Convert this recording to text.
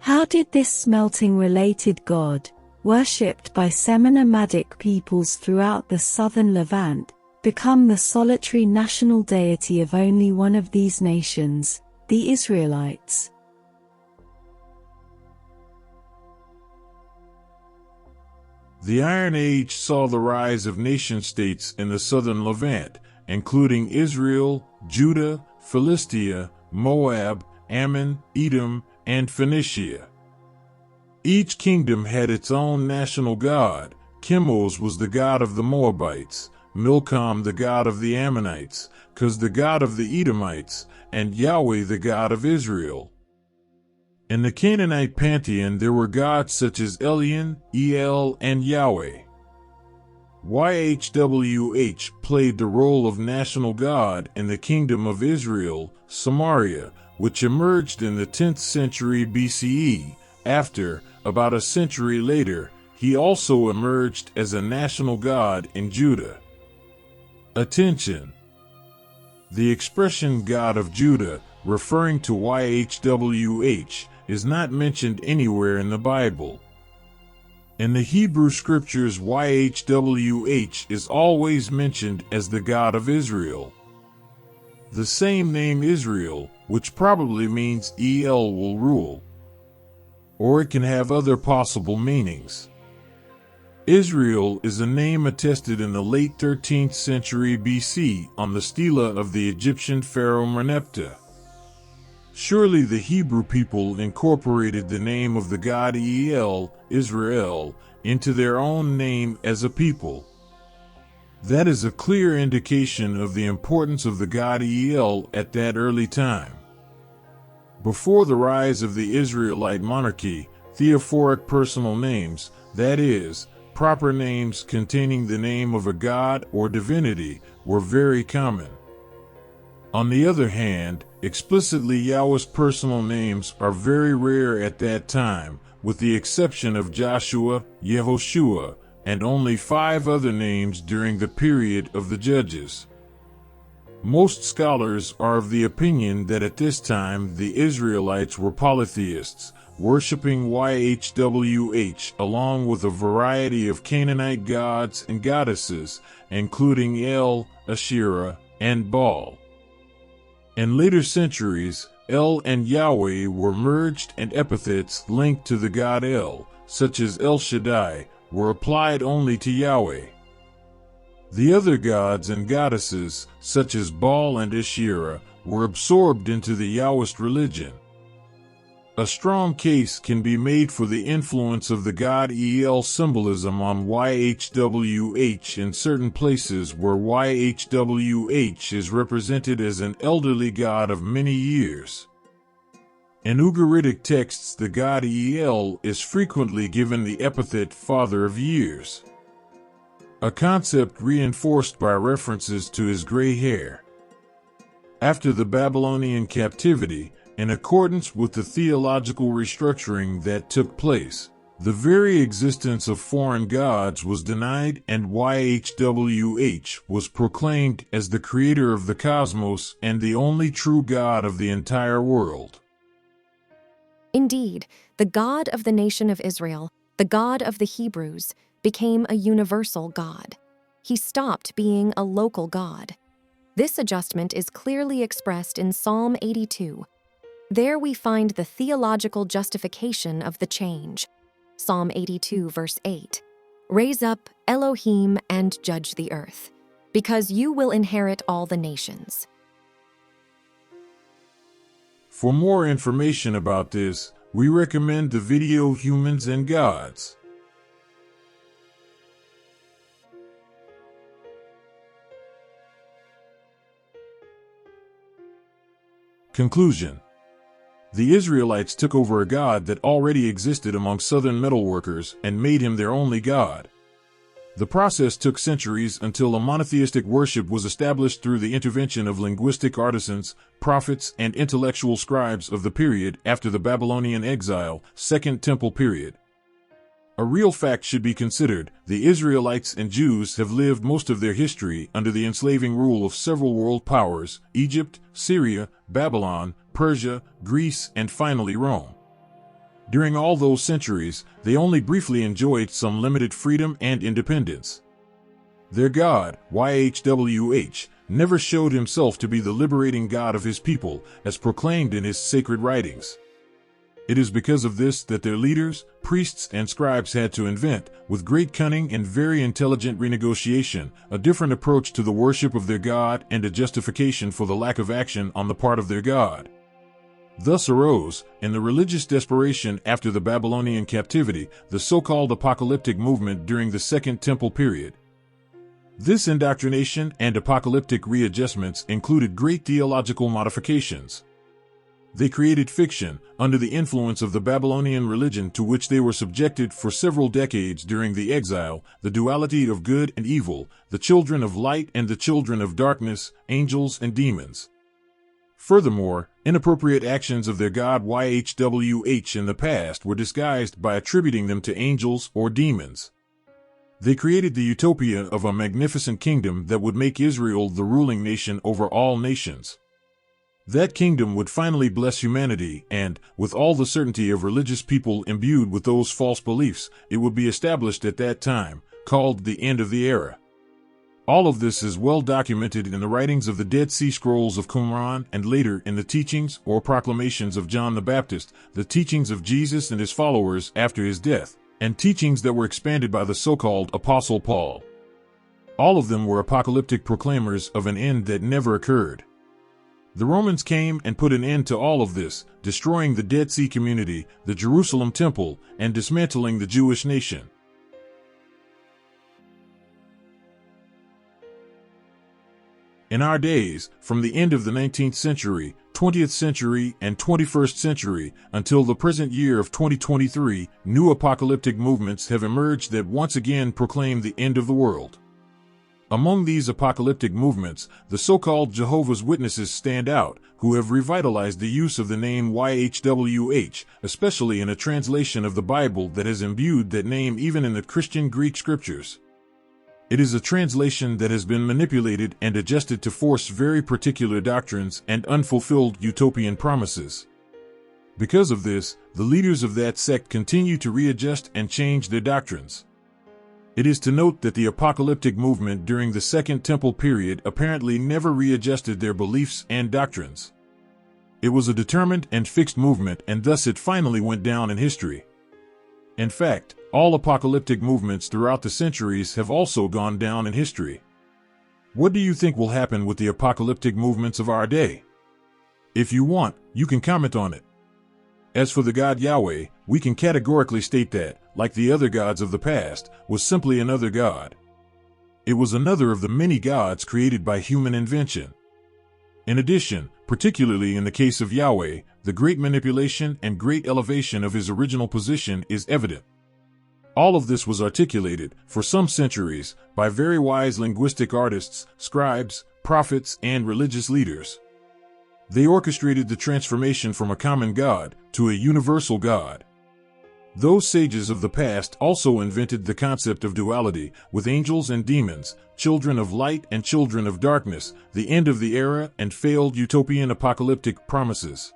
How did this smelting-related god, worshipped by semi-nomadic peoples throughout the southern Levant, become the solitary national deity of only one of these nations, the Israelites? The Iron Age saw the rise of nation-states in the southern Levant, including Israel, Judah, Philistia, Moab, Ammon, Edom, and Phoenicia. Each kingdom had its own national god. Chemos was the god of the Moabites, Milcom the god of the Ammonites, Cuz the god of the Edomites, and Yahweh the god of Israel. In the Canaanite pantheon there were gods such as Elion, El, and Yahweh. YHWH played the role of national god in the kingdom of Israel, Samaria, which emerged in the 10th century BCE. After, about a century later, he also emerged as a national god in Judah. Attention! The expression God of Judah, referring to YHWH, is not mentioned anywhere in the Bible. In the Hebrew scriptures, YHWH is always mentioned as the God of Israel. The same name Israel, which probably means El will rule. Or it can have other possible meanings. Israel is a name attested in the late 13th century BC on the stela of the Egyptian pharaoh Merneptah. Surely the Hebrew people incorporated the name of the god El, Israel, into their own name as a people. That is a clear indication of the importance of the god El at that early time. Before the rise of the Israelite monarchy, theophoric personal names, that is, proper names containing the name of a god or divinity, were very common. On the other hand, explicitly Yahweh's personal names are very rare at that time, with the exception of Joshua, Yehoshua, and only 5 other names during the period of the Judges. Most scholars are of the opinion that at this time the Israelites were polytheists, worshipping YHWH along with a variety of Canaanite gods and goddesses, including El, Asherah, and Baal. In later centuries, El and Yahweh were merged and epithets linked to the god El, such as El Shaddai, were applied only to Yahweh. The other gods and goddesses, such as Baal and Asherah, were absorbed into the Yahwist religion. A strong case can be made for the influence of the god El symbolism on YHWH in certain places where YHWH is represented as an elderly god of many years. In Ugaritic texts, the god El is frequently given the epithet Father of Years, a concept reinforced by references to his gray hair. After the Babylonian captivity, in accordance with the theological restructuring that took place, the very existence of foreign gods was denied and YHWH was proclaimed as the creator of the cosmos and the only true God of the entire world. Indeed, the God of the nation of Israel, the God of the Hebrews, became a universal God. He stopped being a local God. This adjustment is clearly expressed in Psalm 82. There we find the theological justification of the change. Psalm 82, verse 8. Raise up, Elohim, and judge the earth, because you will inherit all the nations. For more information about this, we recommend the video Humans and Gods. Conclusion. The Israelites took over a god that already existed among southern metalworkers and made him their only god. The process took centuries until a monotheistic worship was established through the intervention of linguistic artisans, prophets, and intellectual scribes of the period after the Babylonian exile, Second Temple period. A real fact should be considered: the Israelites and Jews have lived most of their history under the enslaving rule of several world powers: Egypt, Syria, Babylon, Persia, Greece, and finally Rome. During all those centuries, they only briefly enjoyed some limited freedom and independence. Their God, YHWH, never showed himself to be the liberating God of his people, as proclaimed in his sacred writings. It is because of this that their leaders, priests, and scribes had to invent, with great cunning and very intelligent renegotiation, a different approach to the worship of their God and a justification for the lack of action on the part of their God. Thus arose, in the religious desperation after the Babylonian captivity, the so-called apocalyptic movement during the Second Temple period. This indoctrination and apocalyptic readjustments included great theological modifications. They created fiction, under the influence of the Babylonian religion to which they were subjected for several decades during the exile, the duality of good and evil, the children of light and the children of darkness, angels and demons. Furthermore, inappropriate actions of their god YHWH in the past were disguised by attributing them to angels or demons. They created the utopia of a magnificent kingdom that would make Israel the ruling nation over all nations. That kingdom would finally bless humanity and, with all the certainty of religious people imbued with those false beliefs, it would be established at that time, called the end of the era. All of this is well documented in the writings of the Dead Sea Scrolls of Qumran and later in the teachings or proclamations of John the Baptist, the teachings of Jesus and his followers after his death, and teachings that were expanded by the so-called Apostle Paul. All of them were apocalyptic proclaimers of an end that never occurred. The Romans came and put an end to all of this, destroying the Dead Sea community, the Jerusalem temple, and dismantling the Jewish nation. In our days, from the end of the 19th century, 20th century, and 21st century, until the present year of 2023, new apocalyptic movements have emerged that once again proclaim the end of the world. Among these apocalyptic movements, the so-called Jehovah's Witnesses stand out, who have revitalized the use of the name YHWH, especially in a translation of the Bible that has imbued that name even in the Christian Greek scriptures. It is a translation that has been manipulated and adjusted to force very particular doctrines and unfulfilled utopian promises. Because of this, the leaders of that sect continue to readjust and change their doctrines. It is to note that the apocalyptic movement during the Second Temple period apparently never readjusted their beliefs and doctrines. It was a determined and fixed movement, and thus it finally went down in history. In fact, all apocalyptic movements throughout the centuries have also gone down in history. What do you think will happen with the apocalyptic movements of our day? If you want, you can comment on it. As for the God Yahweh, we can categorically state that, like the other gods of the past, was simply another god. It was another of the many gods created by human invention. In addition, particularly in the case of Yahweh, the great manipulation and great elevation of his original position is evident. All of this was articulated, for some centuries, by very wise linguistic artists, scribes, prophets, and religious leaders. They orchestrated the transformation from a common god to a universal god. Those sages of the past also invented the concept of duality, with angels and demons, children of light and children of darkness, the end of the era and failed utopian apocalyptic promises.